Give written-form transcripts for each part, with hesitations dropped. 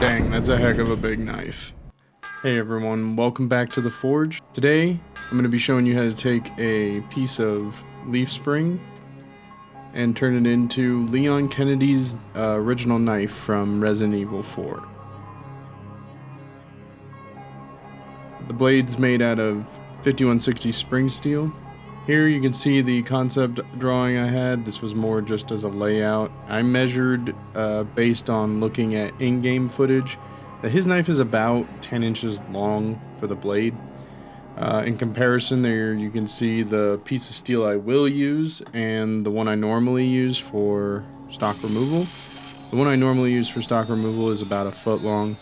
Dang, that's a heck of a big knife. Hey everyone, welcome back to the Forge. Today, I'm going to be showing you how to take a piece of leaf spring and turn it into Leon Kennedy's original knife from Resident Evil 4. The blade's made out of 5160 spring steel. Here you can see the concept drawing I had. This was more just as a layout. I measured based on looking at in-game footage that his knife is about 10 inches long for the blade. In comparison, there you can see the piece of steel I will use and the one I normally use for stock removal. The one I normally use for stock removal is about a foot long.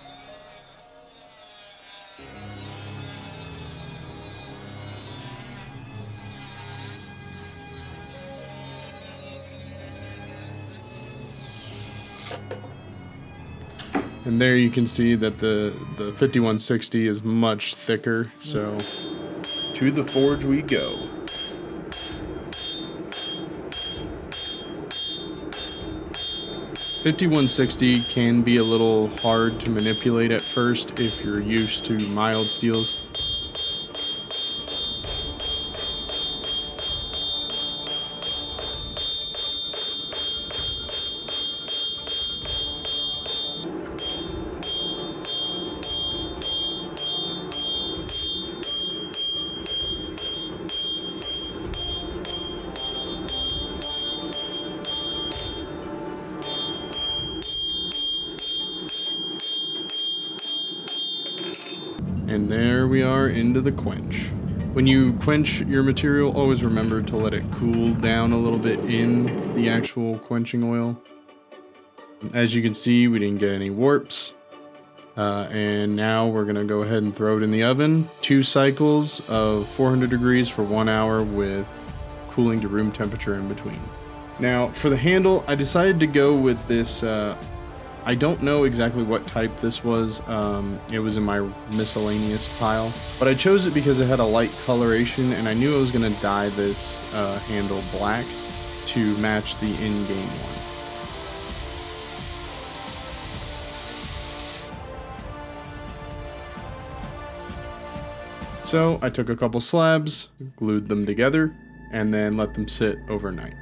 And there you can see that the 5160 is much thicker, so to the forge we go. .5160 can be a little hard to manipulate at first if you're used to mild steels. And there we are into the quench. When you quench your material, always remember to let it cool down a little bit in the actual quenching oil. As you can see, we didn't get any warps. And now we're gonna go ahead and throw it in the oven. 2 cycles of 400 degrees for 1 hour with cooling to room temperature in between. Now for the handle, I decided to go with this, I don't know exactly what type this was. It was in my miscellaneous pile, but I chose it because it had a light coloration and I knew I was gonna dye this handle black to match the in-game one. So I took a couple slabs, glued them together, and then let them sit overnight.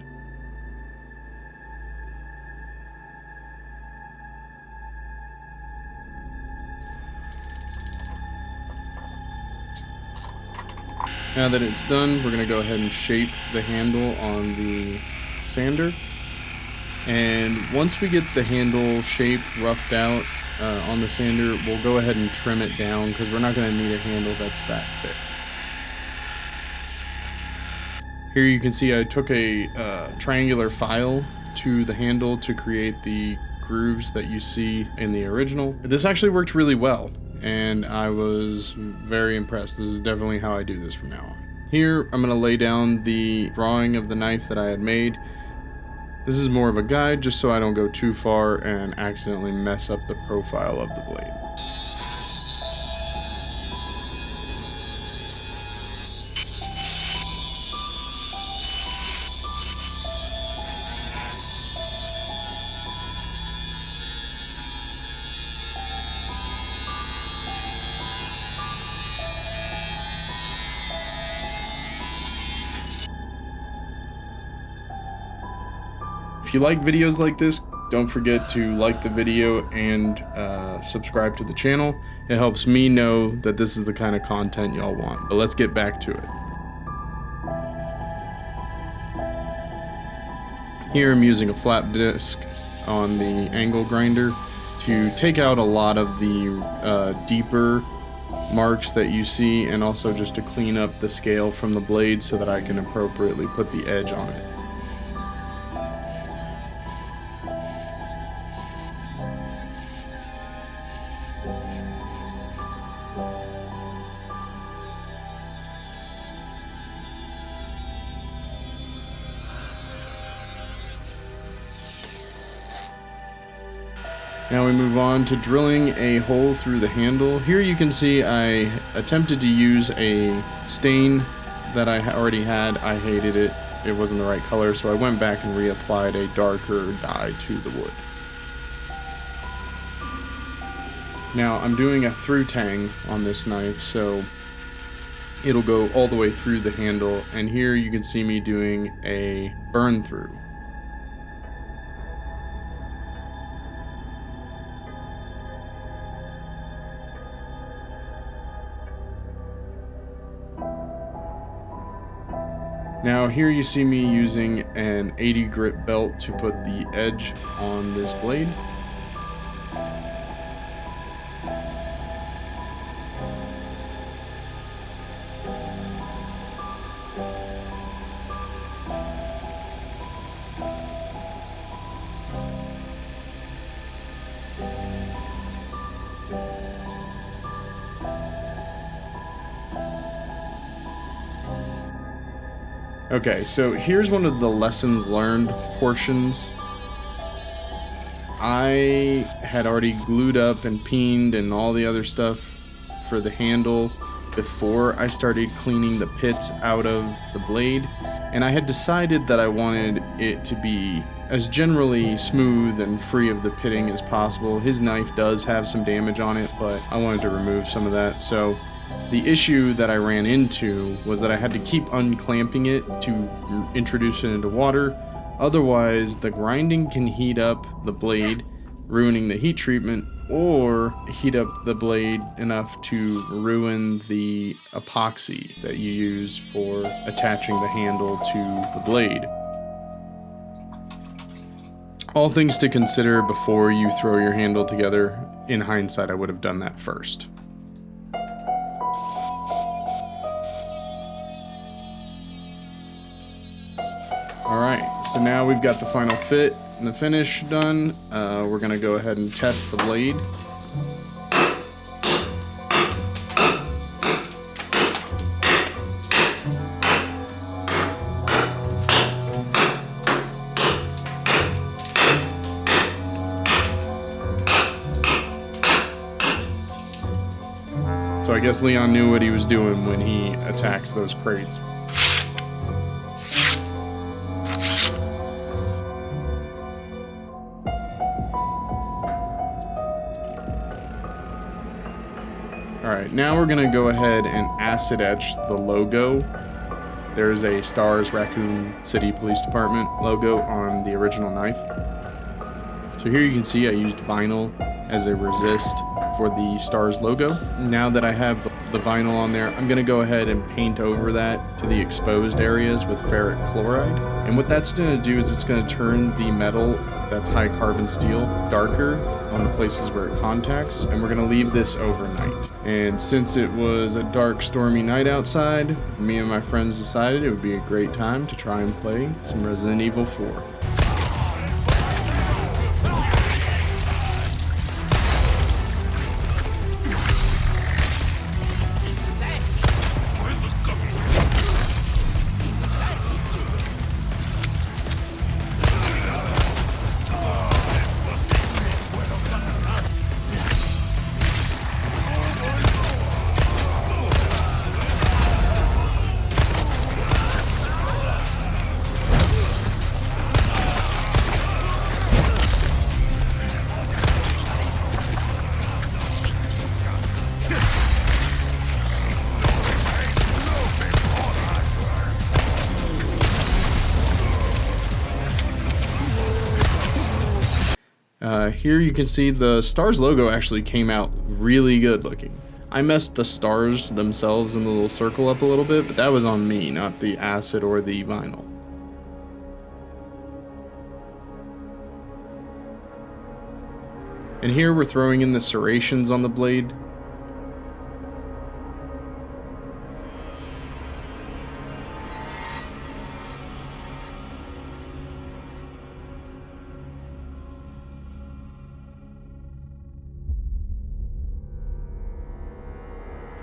Now that it's done, we're going to go ahead and shape the handle on the sander. And once we get the handle shaped, roughed out on the sander, we'll go ahead and trim it down because we're not going to need a handle that's that thick. Here you can see I took a triangular file to the handle to create the grooves that you see in the original. This actually worked really well, and I was very impressed. This is definitely how I do this from now on. Here, I'm gonna lay down the drawing of the knife that I had made. This is more of a guide, just so I don't go too far and accidentally mess up the profile of the blade. If you like videos like this, don't forget to like the video and subscribe to the channel. It helps me know that this is the kind of content y'all want. But let's get back to it. Here I'm using a flap disc on the angle grinder to take out a lot of the deeper marks that you see, and also just to clean up the scale from the blade so that I can appropriately put the edge on it. Now we move on to drilling a hole through the handle. Here you can see I attempted to use a stain that I already had. I hated it. It wasn't the right color, so I went back and reapplied a darker dye to the wood. Now I'm doing a through tang on this knife, so it'll go all the way through the handle, and here you can see me doing a burn through. Now here you see me using an 80 grit belt to put the edge on this blade. Okay, so here's one of the lessons learned portions. I had already glued up and peened and all the other stuff for the handle before I started cleaning the pits out of the blade, and I had decided that I wanted it to be as generally smooth and free of the pitting as possible. His knife does have some damage on it, but I wanted to remove some of that. So the issue that I ran into was that I had to keep unclamping it to introduce it into water. Otherwise, the grinding can heat up the blade, ruining the heat treatment, or heat up the blade enough to ruin the epoxy that you use for attaching the handle to the blade. All things to consider before you throw your handle together. In hindsight, I would have done that first. Alright, so now we've got the final fit and the finish done. We're going to go ahead and test the blade. So I guess Leon knew what he was doing when he attacks those crates. Alright, now we're going to go ahead and acid etch the logo. There's a Stars Raccoon City Police Department logo on the original knife. So here you can see I used vinyl as a resist for the Stars logo. Now that I have the vinyl on there, I'm going to go ahead and paint over that to the exposed areas with ferric chloride. And what that's going to do is it's going to turn the metal that's high carbon steel darker on the places where it contacts, and we're going to leave this overnight. And since it was a dark, stormy night outside, me and my friends decided it would be a great time to try and play some Resident Evil 4. Here you can see the Stars logo actually came out really good looking. I messed the stars themselves in the little circle up a little bit, but that was on me, not the acid or the vinyl. And here we're throwing in the serrations on the blade.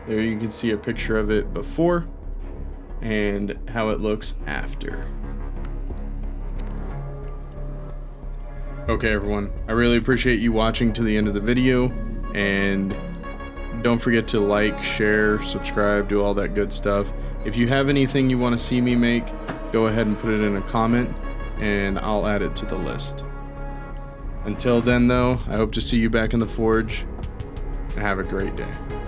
There you can see a picture of it before and how it looks after. Okay everyone, I really appreciate you watching to the end of the video, and don't forget to like, share, subscribe, do all that good stuff. If you have anything you want to see me make, go ahead and put it in a comment and I'll add it to the list. Until then though, I hope to see you back in the Forge. and have a great day.